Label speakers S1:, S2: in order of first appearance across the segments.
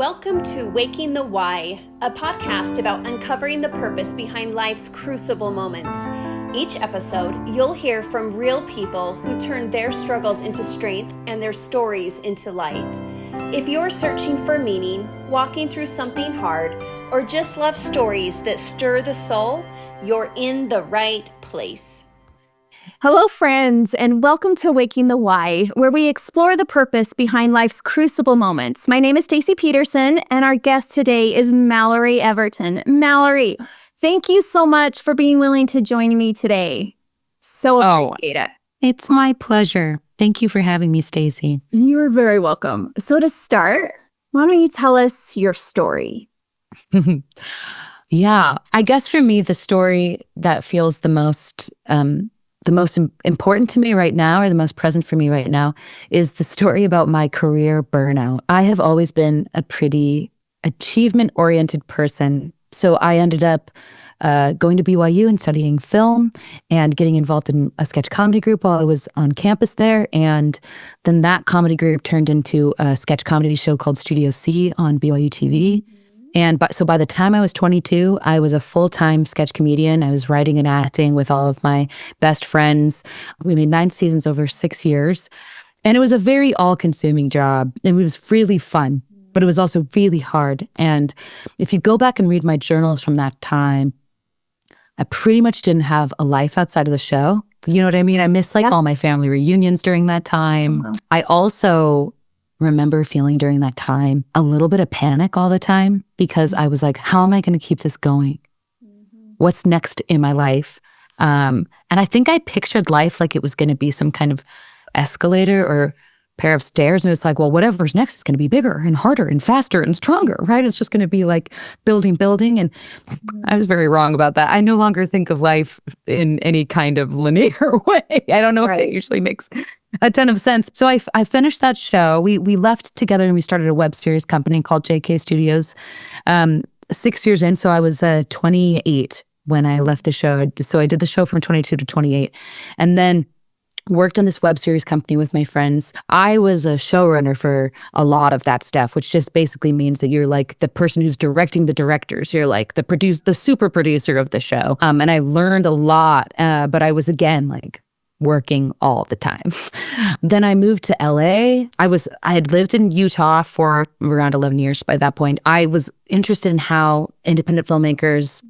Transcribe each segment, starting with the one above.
S1: Welcome to Waking the Why, a podcast about uncovering the purpose behind life's crucible moments. Each episode, you'll hear from real people who turn their struggles into strength and their stories into light. If you're searching for meaning, walking through something hard, or just love stories that stir the soul, you're in the right place.
S2: Hello, friends, and welcome to Waking the Why, where we explore the purpose behind life's crucible moments. My name is Stacey Peterson, and our guest today is Mallory Everton. Mallory, thank you so much for being willing to join me today. So appreciate it.
S3: It's my pleasure. Thank you for having me, Stacey.
S2: You're very welcome. So to start, why don't you tell us your story?
S3: Yeah, I guess for me, the story that feels the most important to me right now, or the most present for me right now, is the story about my career burnout. I have always been a pretty achievement-oriented person. So I ended up going to BYU and studying film and getting involved in a sketch comedy group while I was on campus there. And then that comedy group turned into a sketch comedy show called Studio C on BYU TV. And so by the time I was 22, I was a full-time sketch comedian. I was writing and acting with all of my best friends. We made 9 seasons over 6 years. And it was a very all-consuming job. It was really fun, but it was also really hard. And if you go back and read my journals from that time, I pretty much didn't have a life outside of the show. You know what I mean? I missed all my family reunions during that time. Oh. I also remember feeling during that time a little bit of panic all the time, because I was like, how am I going to keep this going? What's next in my life? And I think I pictured life like it was going to be some kind of escalator or pair of stairs. And it's like, well, whatever's next is going to be bigger and harder and faster and stronger, right? It's just going to be like building. And I was very wrong about that. I no longer think of life in any kind of linear way. I don't know if it usually makes a ton of sense. So I finished that show. We left together and we started a web series company called JK Studios 6 years in. So I was 28 when I left the show. So I did the show from 22 to 28. And then worked on this web series company with my friends. I was a showrunner for a lot of that stuff, which just basically means that you're like the person who's directing the directors. You're like the super producer of the show. And I learned a lot, but I was again like working all the time. Then I moved to LA. I had lived in Utah for around 11 years by that point. I was interested in how independent filmmakers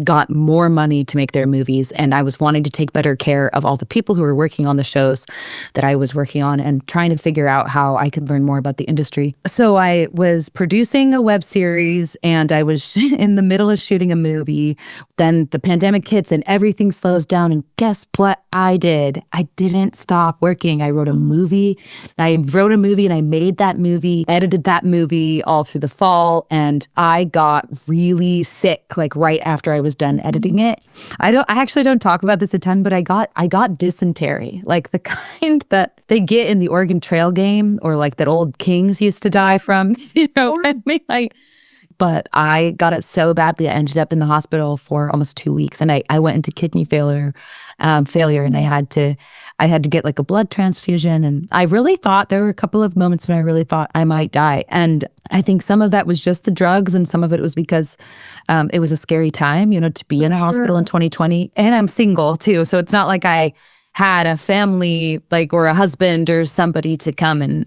S3: got more money to make their movies, and I was wanting to take better care of all the people who were working on the shows that I was working on and trying to figure out how I could learn more about the industry. So I was producing a web series and I was in the middle of shooting a movie. Then the pandemic hits and everything slows down, and guess what I did? I didn't stop working. I wrote a movie and I made that movie, edited that movie all through the fall, and I got really sick like right after I was done editing it. I actually don't talk about this a ton, but I got dysentery, like the kind that they get in the Oregon Trail game, or like that old kings used to die from, you know what I mean? But I got it so badly, I ended up in the hospital for almost 2 weeks, and I went into kidney failure, and I had to get like a blood transfusion. And I really thought there were a couple of moments when I really thought I might die. And I think some of that was just the drugs, and some of it was because it was a scary time, you know, to be in a hospital in 2020. And I'm single too, so it's not like I had a family or a husband or somebody to come and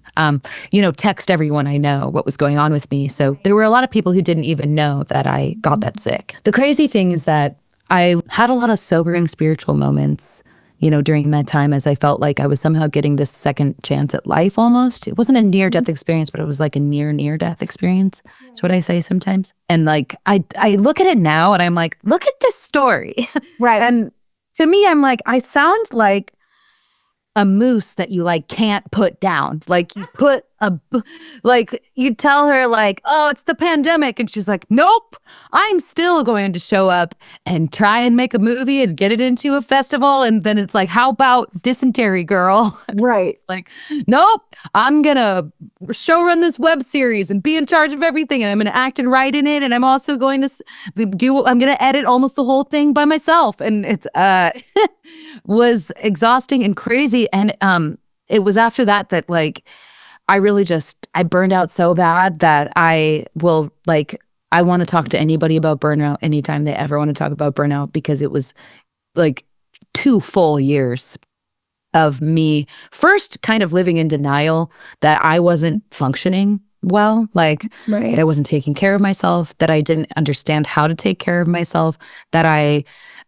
S3: text everyone I know what was going on with me. So there were a lot of people who didn't even know that I got that sick. The crazy thing is that I had a lot of sobering spiritual moments, you know, during that time, as I felt like I was somehow getting this second chance at life almost. It wasn't a near-death experience, but it was like a near-death experience. That's what I say sometimes. And like, I look at it now and I'm like, look at this story.
S2: Right.
S3: And to me, I'm like, I sound like a moose that you like can't put down. Like you tell her like, oh, it's the pandemic. And she's like, nope, I'm still going to show up and try and make a movie and get it into a festival. And then it's like, how about dysentery, girl?
S2: Right.
S3: Like, nope, I'm going to showrun this web series and be in charge of everything. And I'm going to act and write in it. And I'm also going to I'm going to edit almost the whole thing by myself. And it's was exhausting and crazy. And it was after that like I really I burned out so bad that I will I want to talk to anybody about burnout anytime they ever want to talk about burnout, because it was like 2 full years of me first kind of living in denial that I wasn't functioning well, that I wasn't taking care of myself, that I didn't understand how to take care of myself, that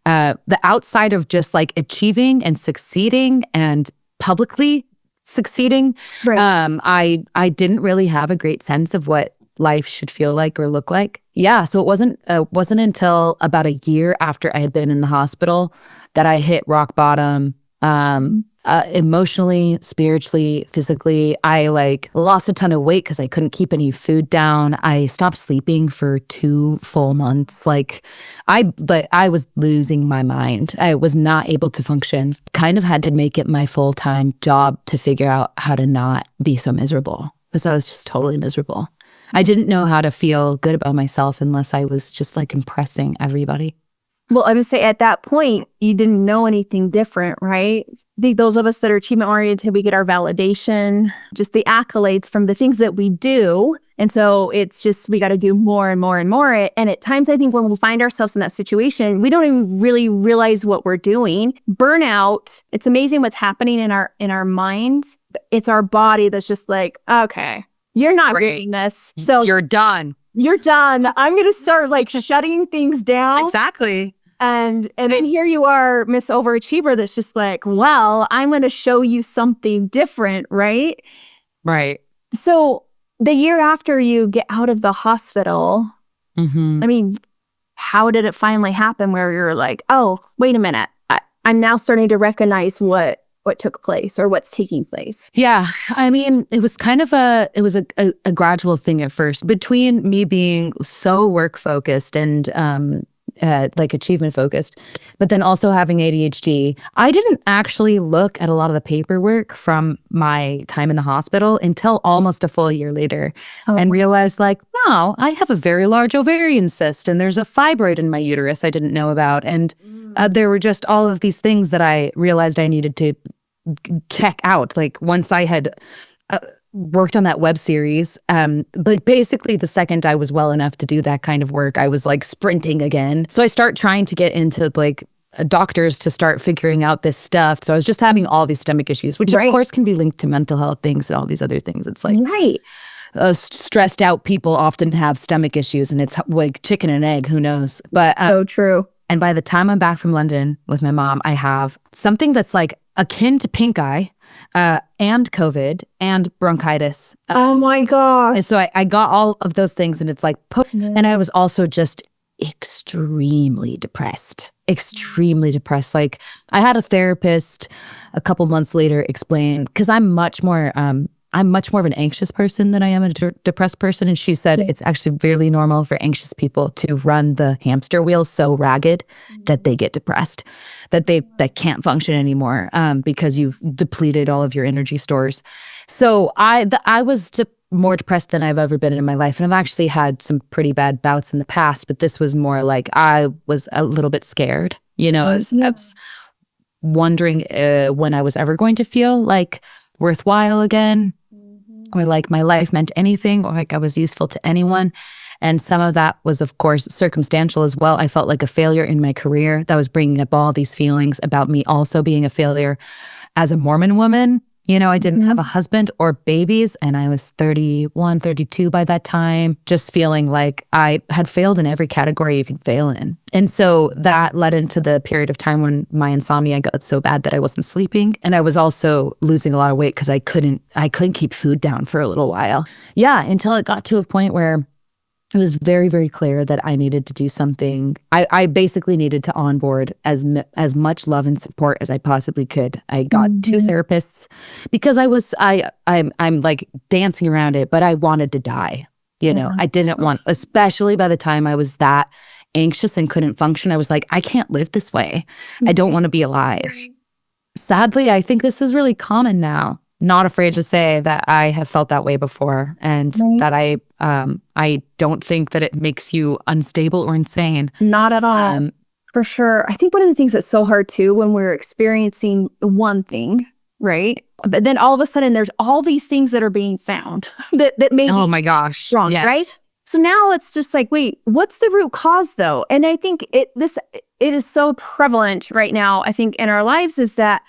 S3: the outside of just like achieving and succeeding and publicly succeeding, I didn't really have a great sense of what life should feel like or look like. Yeah, so it wasn't until about a year after I had been in the hospital that I hit rock bottom, emotionally, spiritually, physically. I lost a ton of weight because I couldn't keep any food down. I stopped sleeping for 2 full months. I was losing my mind. I was not able to function. Kind of had to make it my full-time job to figure out how to not be so miserable, because I was just totally miserable. I didn't know how to feel good about myself unless I was just impressing everybody.
S2: Well, I would say at that point, you didn't know anything different, right? I think those of us that are achievement-oriented, we get our validation, just the accolades from the things that we do. And so it's just, we got to do more and more and more. And at times, I think when we find ourselves in that situation, we don't even really realize what we're doing. Burnout, it's amazing what's happening in our minds. It's our body that's just like, okay, you're not doing this. So
S3: you're done.
S2: You're done. I'm going to start shutting things down.
S3: Exactly.
S2: And then here you are, Miss Overachiever, that's just like, well, I'm going to show you something different, right?
S3: Right.
S2: So the year after you get out of the hospital, I mean, how did it finally happen where you're like, oh, wait a minute, I'm now starting to recognize what took place or what's taking place?
S3: Yeah. I mean, it was kind of a gradual thing at first, between me being so work focused and achievement focused, but then also having ADHD. I didn't actually look at a lot of the paperwork from my time in the hospital until almost a full year later, and realized no, I have a very large ovarian cyst and there's a fibroid in my uterus I didn't know about. And there were just all of these things that I realized I needed to check out. Once I had worked on that web series, but basically the second I was well enough to do that kind of work, I was sprinting again. So I start trying to get into doctors to start figuring out this stuff. So I was just having all these stomach issues, which of course can be linked to mental health things and all these other things. It's stressed out people often have stomach issues, and it's chicken and egg, who knows? But
S2: so true.
S3: And by the time I'm back from London with my mom, I have something that's akin to pink eye, and COVID and bronchitis.
S2: Oh my God.
S3: And so I got all of those things, and it's and I was also just extremely depressed. I had a therapist a couple months later explain, because I'm much more of an anxious person than I am a depressed person. And she said it's actually really normal for anxious people to run the hamster wheel so ragged that they get depressed, that they can't function anymore, because you've depleted all of your energy stores. So I was more depressed than I've ever been in my life. And I've actually had some pretty bad bouts in the past, but this was more I was a little bit scared, I was wondering when I was ever going to feel worthwhile again, or my life meant anything, or I was useful to anyone. And some of that was, of course, circumstantial as well. I felt like a failure in my career. That was bringing up all these feelings about me also being a failure as a Mormon woman. I didn't have a husband or babies, and I was 31, 32 by that time, just feeling like I had failed in every category you could fail in. And so that led into the period of time when my insomnia got so bad that I wasn't sleeping. And I was also losing a lot of weight because I couldn't keep food down for a little while. Yeah, until it got to a point where it was very, very clear that I needed to do something. I basically needed to onboard as much love and support as I possibly could. I got 2 therapists because I'm dancing around it, but I wanted to die. I didn't want, especially by the time I was that anxious and couldn't function, I was like, I can't live this way. I don't want to be alive. Sadly, I think this is really common now. Not afraid to say that I have felt that way before, and that I don't think that it makes you unstable or insane.
S2: Not at all. For sure. I think one of the things that's so hard too, when we're experiencing one thing, right? But then all of a sudden there's all these things that are being found that may
S3: Oh
S2: be
S3: my gosh.
S2: wrong,
S3: Yes.
S2: right? So now it's just like, wait, what's the root cause though? And I think it is so prevalent right now, I think, in our lives, is that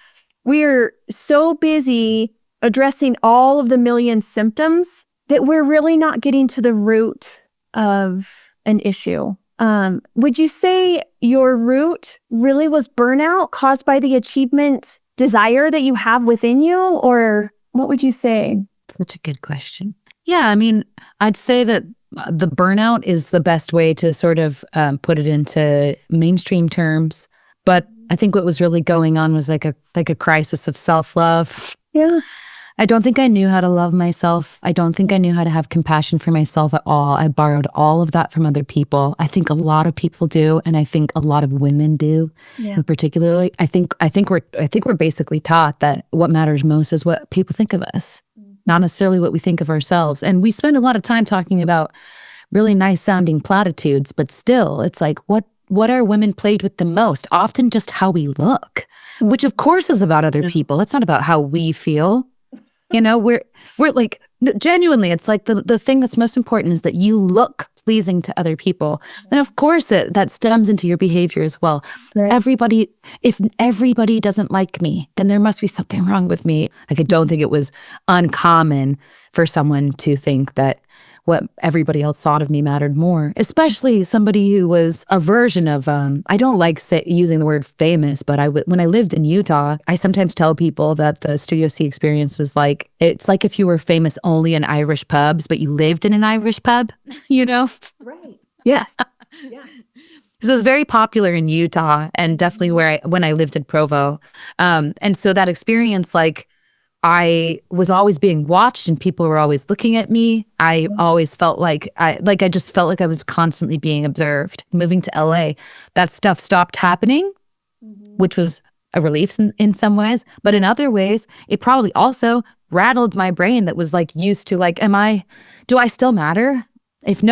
S2: we're so busy addressing all of the million symptoms that we're really not getting to the root of an issue. Would you say your root really was burnout caused by the achievement desire that you have within you? Or what would you say?
S3: Such a good question. Yeah, I mean, I'd say that the burnout is the best way to sort of put it into mainstream terms. But I think what was really going on was like a crisis of self-love.
S2: Yeah.
S3: I don't think I knew how to love myself. I don't think I knew how to have compassion for myself at all. I borrowed all of that from other people. I think a lot of people do, and I think a lot of women do, and particularly. I think we're basically taught that what matters most is what people think of us, not necessarily what we think of ourselves. And we spend a lot of time talking about really nice sounding platitudes, but still, it's like what are women played with the most? Often just how we look, which of course is about other people. It's not about how we feel. You know, we're like, genuinely, it's like the thing that's most important is that you look pleasing to other people. And of course, that stems into your behavior as well. Right. If everybody doesn't like me, then there must be something wrong with me. Like, I don't think it was uncommon for someone to think that what everybody else thought of me mattered more, especially somebody who was a version of, I don't like using the word famous, but when I lived in Utah, I sometimes tell people that the Studio C experience was like, it's like if you were famous only in Irish pubs, but you lived in an Irish pub, you know?
S2: Right. Yes. Yeah.
S3: So it was very popular in Utah, and definitely when I lived in Provo. And so that experience, like, I was always being watched and people were always looking at me. I always felt like I just felt like I was constantly being observed. Moving to LA, that stuff stopped happening, which was a relief in some ways. But in other ways, it probably also rattled my brain that was like used to like, do I still matter? If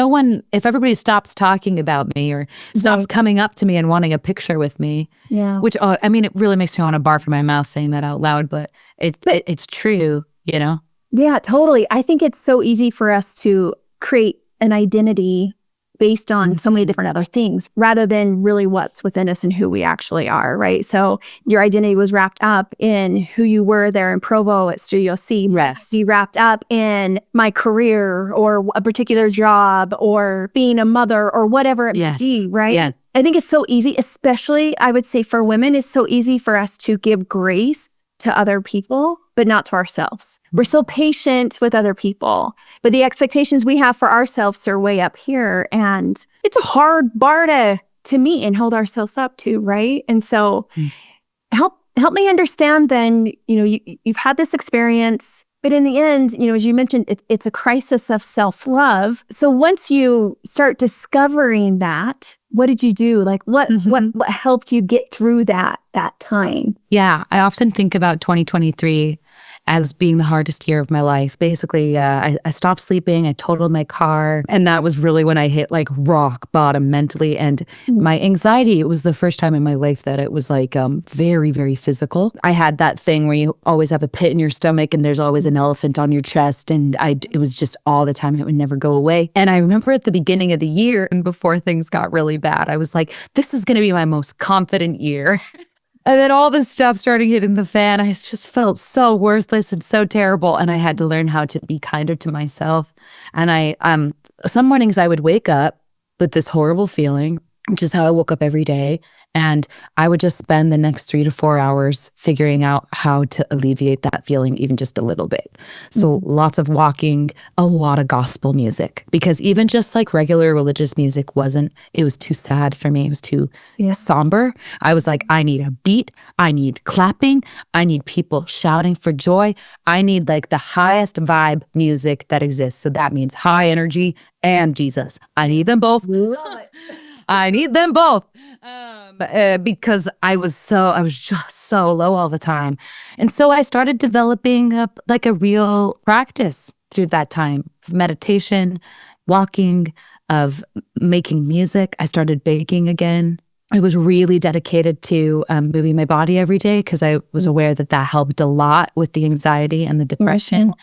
S3: everybody stops talking about me or stops coming up to me and wanting a picture with me, which, I mean, it really makes me want to barf in my mouth saying that out loud, but it's true, you know?
S2: Yeah, totally. I think it's so easy for us to create an identity based on so many different other things rather than really what's within us and who we actually are, right? So your identity was wrapped up in who you were there in Provo at Studio C.
S3: Yes.
S2: You wrapped up in my career or a particular job or being a mother or whatever it may be, right?
S3: Yes.
S2: I think it's so easy, especially I would say for women, it's so easy for us to give grace to other people, but not to ourselves. We're so patient with other people, but the expectations we have for ourselves are way up here. And it's a hard bar to meet and hold ourselves up to, right? And so help me understand then, you know, you've had this experience, but in the end, you know, as you mentioned, it's a crisis of self-love. So once you start discovering that, what did you do? Like what helped you get through that time?
S3: Yeah, I often think about 2023 as being the hardest year of my life. Basically, I stopped sleeping, I totaled my car, and that was really when I hit like rock bottom mentally. And my anxiety, it was the first time in my life that it was like very, very physical. I had that thing where you always have a pit in your stomach and there's always an elephant on your chest, and it was just all the time. It would never go away. And I remember at the beginning of the year and before things got really bad, I was like, this is going to be my most confident year. And then all this stuff started hitting the fan. I just felt so worthless and so terrible. And I had to learn how to be kinder to myself. And some mornings I would wake up with this horrible feeling, which is how I woke up every day. And I would just spend the next 3 to 4 hours figuring out how to alleviate that feeling even just a little bit. So lots of walking, a lot of gospel music, because even just like regular religious music it was too sad for me. It was too somber. I was like, I need a beat. I need clapping. I need people shouting for joy. I need like the highest vibe music that exists. So that means high energy and Jesus. I need them both. I need them both. Because I was just so low all the time. And so I started developing a real practice through that time of meditation, walking, of making music. I started baking again. I was really dedicated to moving my body every day because I was aware that that helped a lot with the anxiety and the depression.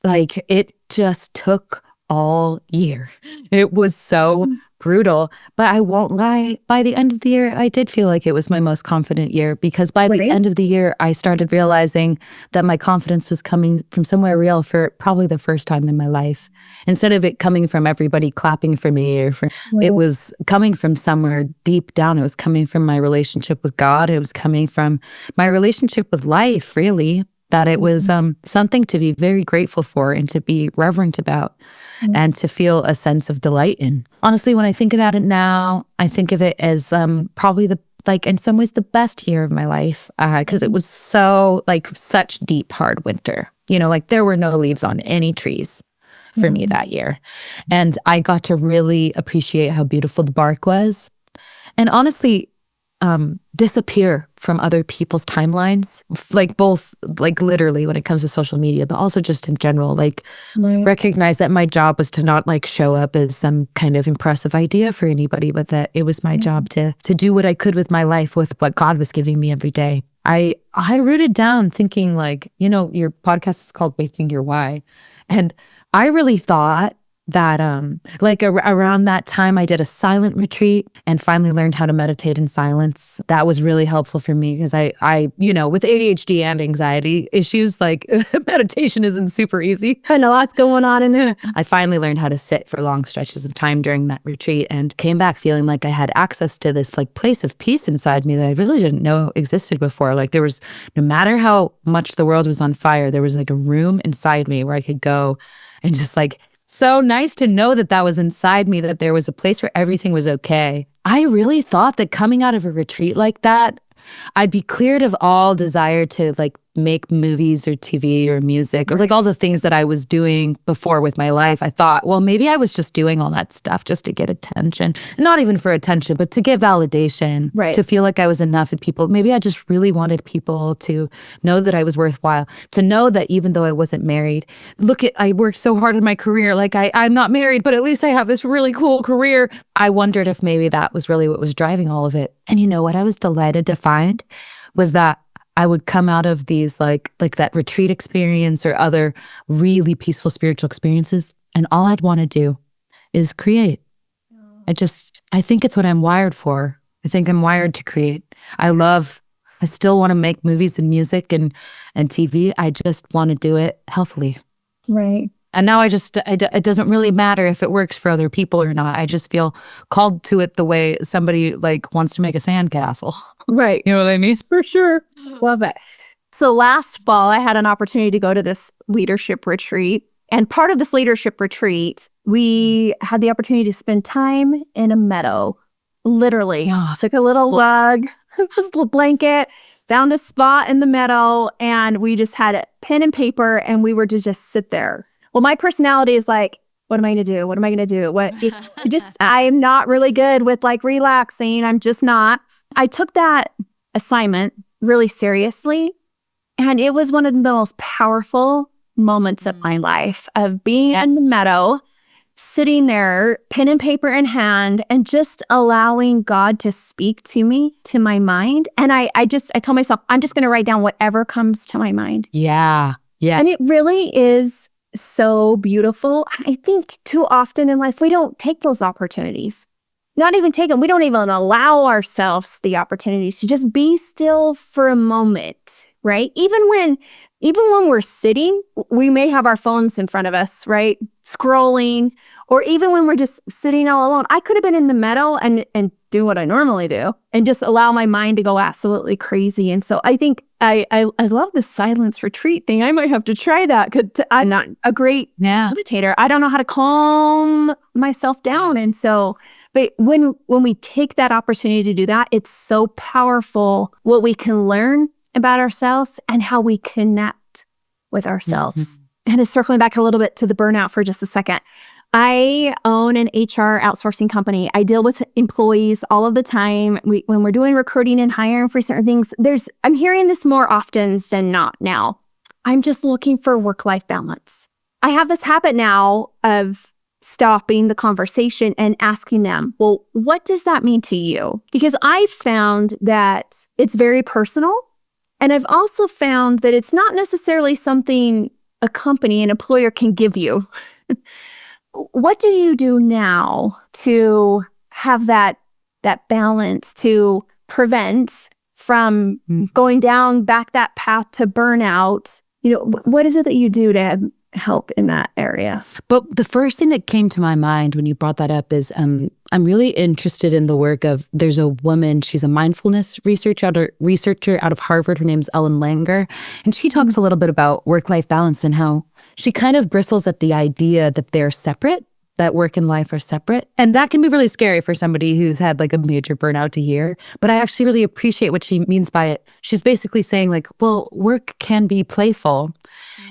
S3: Like, it just took all year. It was so brutal, but I won't lie. By the end of the year, I did feel like it was my most confident year, because by the end of the year, I started realizing that my confidence was coming from somewhere real for probably the first time in my life. Instead of it coming from everybody clapping for me, it was coming from somewhere deep down. It was coming from my relationship with God. It was coming from my relationship with life, really. That it was something to be very grateful for and to be reverent about and to feel a sense of delight in. Honestly, when I think about it now, I think of it as probably in some ways the best year of my life, because it was such deep, hard winter. Like, there were no leaves on any trees for me that year. And I got to really appreciate how beautiful the bark was. And honestly, disappear from other people's timelines, both literally when it comes to social media, but also just in general, recognize that my job was to not show up as some kind of impressive idea for anybody, but that it was my job to do what I could with my life, with what God was giving me every day. I rooted down thinking your podcast is called Waking Your Why. And I really thought that around that time, I did a silent retreat and finally learned how to meditate in silence. That was really helpful for me because I with ADHD and anxiety issues, meditation isn't super easy.
S2: I know lots going on in there.
S3: I finally learned how to sit for long stretches of time during that retreat and came back feeling like I had access to this place of peace inside me that I really didn't know existed before. There was, no matter how much the world was on fire, there was a room inside me where I could go and just so nice to know that was inside me, that there was a place where everything was okay. I really thought that coming out of a retreat like that, I'd be cleared of all desire to make movies or TV or music or all the things that I was doing before with my life. I thought, well, maybe I was just doing all that stuff just to get attention. Not even for attention, but to get validation, to feel like I was enough. And maybe I just really wanted people to know that I was worthwhile, to know that even though I wasn't married, I worked so hard in my career. I'm not married, but at least I have this really cool career. I wondered if maybe that was really what was driving all of it. And you know what I was delighted to find was that I would come out of these that retreat experience or other really peaceful spiritual experiences, and all I'd want to do is create. I think it's what I'm wired for. I think I'm wired to create. I still want to make movies and music and TV. I just want to do it healthily.
S2: Right.
S3: And now it doesn't really matter if it works for other people or not. I just feel called to it the way somebody wants to make a sandcastle.
S2: Right.
S3: You know what I mean?
S2: For sure. Love it. So last fall, I had an opportunity to go to this leadership retreat. And part of this leadership retreat, we had the opportunity to spend time in a meadow. Literally. Took a little rug, a little blanket, found a spot in the meadow, and we just had a pen and paper, and we were to just sit there. Well, my personality is what am I going to do? What am I going to do? I'm not really good with relaxing. I'm just not. I took that assignment really seriously. And it was one of the most powerful moments of my life, of being in the meadow, sitting there, pen and paper in hand, and just allowing God to speak to me, to my mind. And I told myself, I'm just going to write down whatever comes to my mind.
S3: Yeah. Yeah.
S2: And it really is so beautiful. I think too often in life, we don't take those opportunities. Not even take them. We don't even allow ourselves the opportunities to just be still for a moment, right? Even when we're sitting, we may have our phones in front of us, right? Scrolling, or even when we're just sitting all alone. I could have been in the meadow and do what I normally do and just allow my mind to go absolutely crazy. And so I think I love the silence retreat thing. I might have to try that because I'm not a great meditator. I don't know how to calm myself down. And so, but when we take that opportunity to do that, it's so powerful what we can learn about ourselves and how we connect with ourselves. And it's circling back a little bit to the burnout for just a second. I own an HR outsourcing company. I deal with employees all of the time. When we're doing recruiting and hiring for certain things, I'm hearing this more often than not now. I'm just looking for work-life balance. I have this habit now of stopping the conversation and asking them, well, what does that mean to you? Because I found that it's very personal. And I've also found that it's not necessarily something a company, an employer can give you. What do you do now to have that balance to prevent from going down back that path to burnout? What is it that you do to help in that area?
S3: But the first thing that came to my mind when you brought that up is I'm really interested in the work of, there's a woman, she's a mindfulness researcher out of Harvard. Her name's Ellen Langer. And she talks a little bit about work-life balance and how she kind of bristles at the idea that they're separate, that work and life are separate. And that can be really scary for somebody who's had like a major burnout to hear. But I actually really appreciate what she means by it. She's basically saying like, well, work can be playful.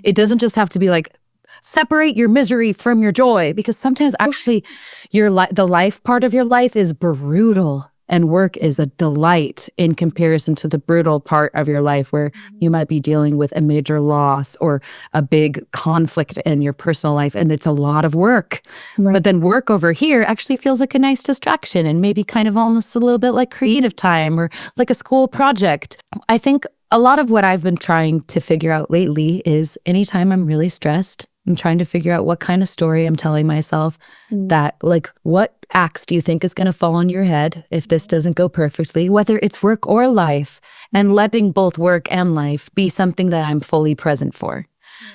S3: It doesn't just have to be like, separate your misery from your joy, because sometimes actually the life part of your life is brutal and work is a delight in comparison to the brutal part of your life where you might be dealing with a major loss or a big conflict in your personal life, and it's a lot of work. Right. But then work over here actually feels like a nice distraction and maybe kind of almost a little bit like creative time or like a school project. I think a lot of what I've been trying to figure out lately is anytime I'm really stressed, I'm trying to figure out what kind of story I'm telling myself, that like, what axe do you think is going to fall on your head if this doesn't go perfectly, whether it's work or life, and letting both work and life be something that I'm fully present for.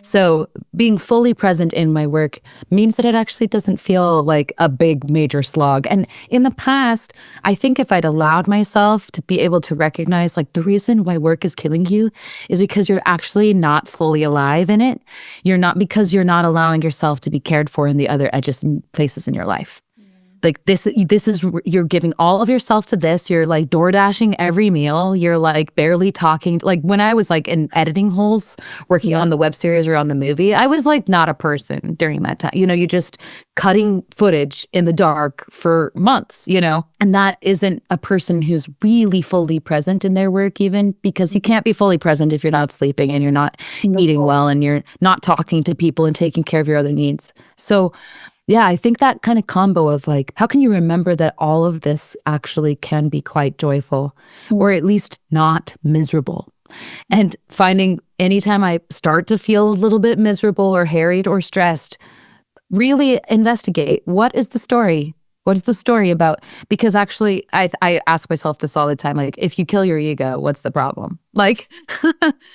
S3: So being fully present in my work means that it actually doesn't feel like a big major slog. And in the past, I think if I'd allowed myself to be able to recognize like the reason why work is killing you is because you're actually not fully alive in it. Because you're not allowing yourself to be cared for in the other edges and places in your life. Like this is, you're giving all of yourself to this. You're like door dashing every meal. You're like barely talking. Like when I was like in editing holes, working on the web series or on the movie, I was like not a person during that time. You're just cutting footage in the dark for months, and that isn't a person who's really fully present in their work, even because you can't be fully present if you're not sleeping and you're not eating well and you're not talking to people and taking care of your other needs. So yeah, I think that kind of combo of like, how can you remember that all of this actually can be quite joyful, or at least not miserable? And finding anytime I start to feel a little bit miserable or harried or stressed, really investigate, what is the story? What is the story about? Because actually, I ask myself this all the time, like, if you kill your ego, what's the problem? Like,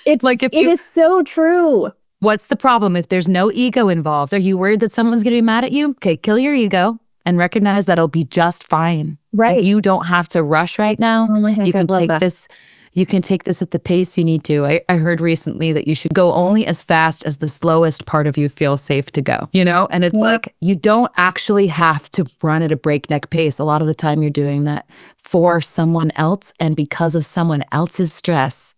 S2: it is so true.
S3: What's the problem if there's no ego involved? Are you worried that someone's going to be mad at you? Okay, kill your ego and recognize that it'll be just fine.
S2: Right.
S3: And you don't have to rush right now. You can take this. You can take this at the pace you need to. I heard recently that you should go only as fast as the slowest part of you feels safe to go, And it's like, you don't actually have to run at a breakneck pace. A lot of the time you're doing that for someone else and because of someone else's stress.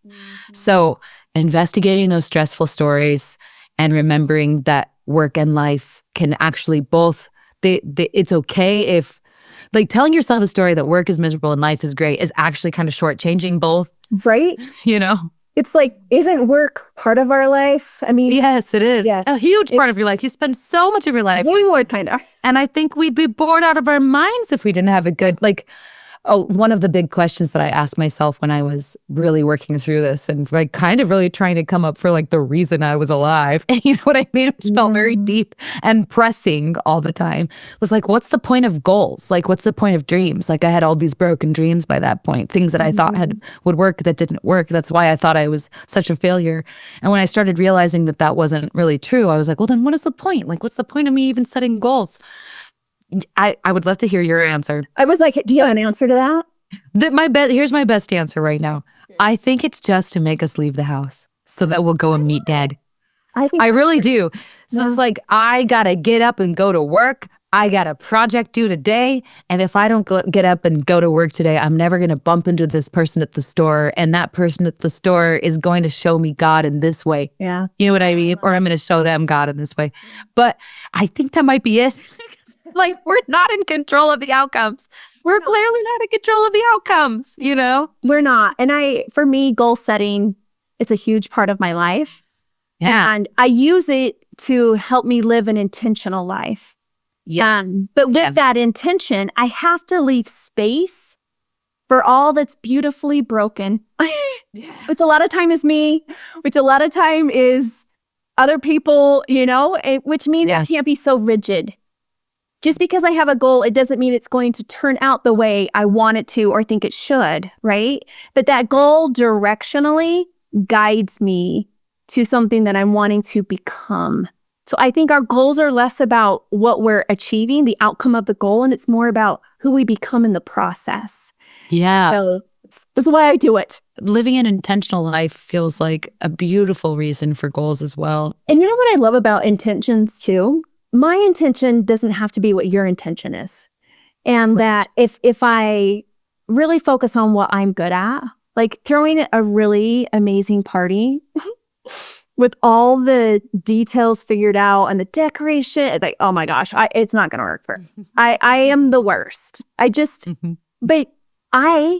S3: So investigating those stressful stories and remembering that work and life can actually both, it's okay if, like, telling yourself a story that work is miserable and life is great is actually kind of shortchanging both.
S2: Right? It's like, isn't work part of our life? I mean,
S3: yes, it is.
S2: Yeah.
S3: A huge part of your life. You spend so much of your life.
S2: We would kind of.
S3: And I think we'd be bored out of our minds if we didn't have a good, one of the big questions that I asked myself when I was really working through this and like kind of really trying to come up for like the reason I was alive, and you know what I mean? It just felt very deep and pressing all the time, was like, what's the point of goals? Like, what's the point of dreams? Like, I had all these broken dreams by that point, things that I thought would work that didn't work. That's why I thought I was such a failure. And when I started realizing that that wasn't really true, I was like, well, then what is the point? Like, what's the point of me even setting goals? I would love to hear your answer.
S2: I was like, do you have an answer to that?
S3: Here's my best answer right now. I think it's just to make us leave the house so that we'll go and meet Dad. I really do. So it's like, I gotta get up and go to work. I got a project due today. And if I don't get up and go to work today, I'm never going to bump into this person at the store. And that person at the store is going to show me God in this way.
S2: Yeah.
S3: You know what I mean? Or I'm going to show them God in this way. But I think that might be it. Like, we're not in control of the outcomes. We're clearly not in control of the outcomes,
S2: We're not. And for me, goal setting is a huge part of my life.
S3: Yeah.
S2: And I use it to help me live an intentional life.
S3: Yes.
S2: But with that intention, I have to leave space for all that's beautifully broken, which a lot of time is me, which a lot of time is other people, which means I can't be so rigid. Just because I have a goal, it doesn't mean it's going to turn out the way I want it to or think it should, right? But that goal directionally guides me to something that I'm wanting to become. So I think our goals are less about what we're achieving, the outcome of the goal, and it's more about who we become in the process.
S3: Yeah.
S2: So this is why I do it.
S3: Living an intentional life feels like a beautiful reason for goals as well.
S2: And you know what I love about intentions too? My intention doesn't have to be what your intention is. And that if I really focus on what I'm good at, like throwing a really amazing party with all the details figured out and the decoration, like, oh my gosh, it's not going to work for me. I am the worst. But I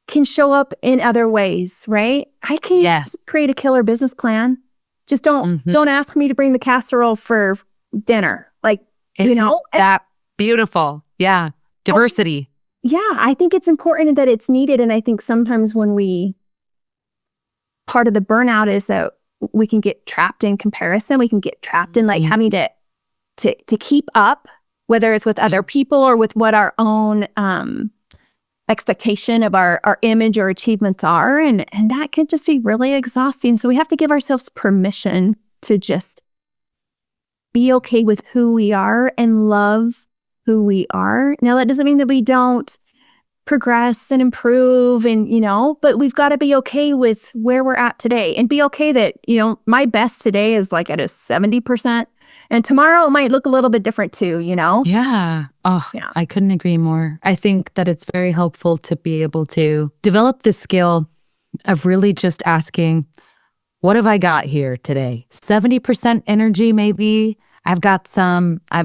S2: can show up in other ways, right? I can create a killer business plan. Just don't ask me to bring the casserole for dinner. Like,
S3: that beautiful. Yeah. Diversity.
S2: I think it's important that it's needed. And I think sometimes part of the burnout is that we can get trapped in comparison. We can get trapped in like having to keep up, whether it's with other people or with what our own expectation of our image or achievements are. And that could just be really exhausting. So we have to give ourselves permission to just be okay with who we are and love who we are. Now, that doesn't mean that we don't progress and improve and, but we've got to be okay with where we're at today and be okay that, my best today is like at a 70%. And tomorrow it might look a little bit different too,
S3: Yeah. Oh, yeah. I couldn't agree more. I think that it's very helpful to be able to develop the skill of really just asking, what have I got here today? 70% energy, maybe. I've got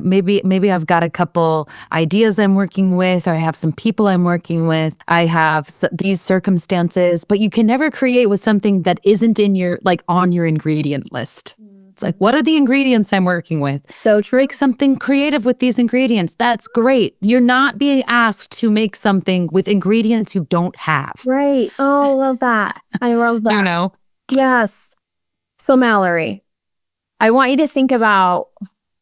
S3: maybe I've got a couple ideas I'm working with, or I have some people I'm working with. I have these circumstances, but you can never create with something that isn't in on your ingredient list. It's like, what are the ingredients I'm working with? So make something creative with these ingredients. That's great. You're not being asked to make something with ingredients you don't have.
S2: Right. Oh, I love that. I love that. Yes. So Mallory, I want you to think about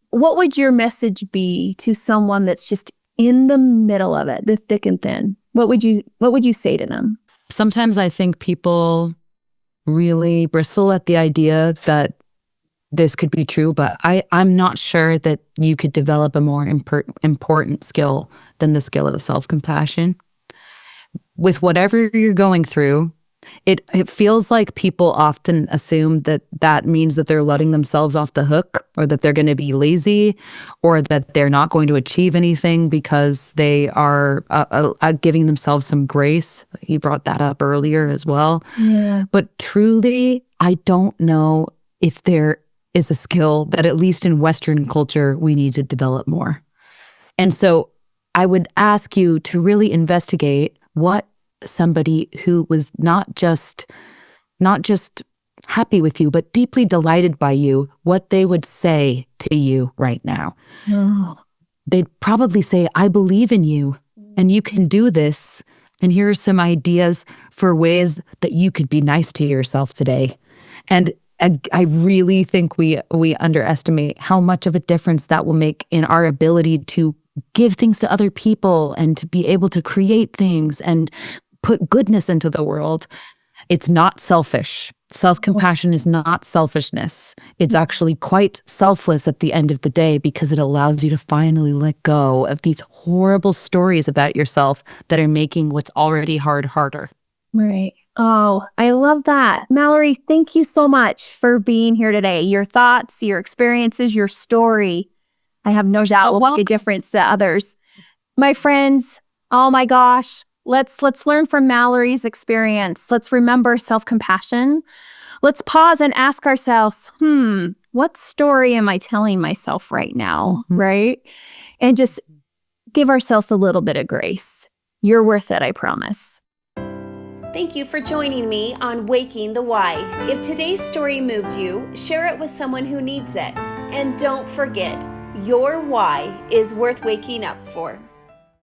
S2: what would your message be to someone that's just in the middle of it, the thick and thin? What would you say to them?
S3: Sometimes I think people really bristle at the idea that this could be true, but I'm not sure that you could develop a more important skill than the skill of self-compassion. With whatever you're going through, it feels like people often assume that means that they're letting themselves off the hook, or that they're going to be lazy, or that they're not going to achieve anything because they are giving themselves some grace. You brought that up earlier as well.
S2: Yeah.
S3: But truly, I don't know if there is a skill that, at least in Western culture, we need to develop more. And so I would ask you to really investigate what somebody who was not just happy with you, but deeply delighted by you, what they would say to you right now.
S2: Oh.
S3: They'd probably say, I believe in you and you can do this. And here are some ideas for ways that you could be nice to yourself today. And I really think we underestimate how much of a difference that will make in our ability to give things to other people and to be able to create things and put goodness into the world. It's not selfish. Self-compassion is not selfishness. It's actually quite selfless at the end of the day, because it allows you to finally let go of these horrible stories about yourself that are making what's already hard harder.
S2: Right. Oh, I love that. Mallory, thank you so much for being here today. Your thoughts, your experiences, your story, I have no doubt will make a difference to others. My friends, oh my gosh, let's learn from Mallory's experience. Let's remember self-compassion. Let's pause and ask ourselves, what story am I telling myself right now, right? And just give ourselves a little bit of grace. You're worth it, I promise.
S1: Thank you for joining me on Waking the Why. If today's story moved you, share it with someone who needs it. And don't forget, Your why is worth waking up for.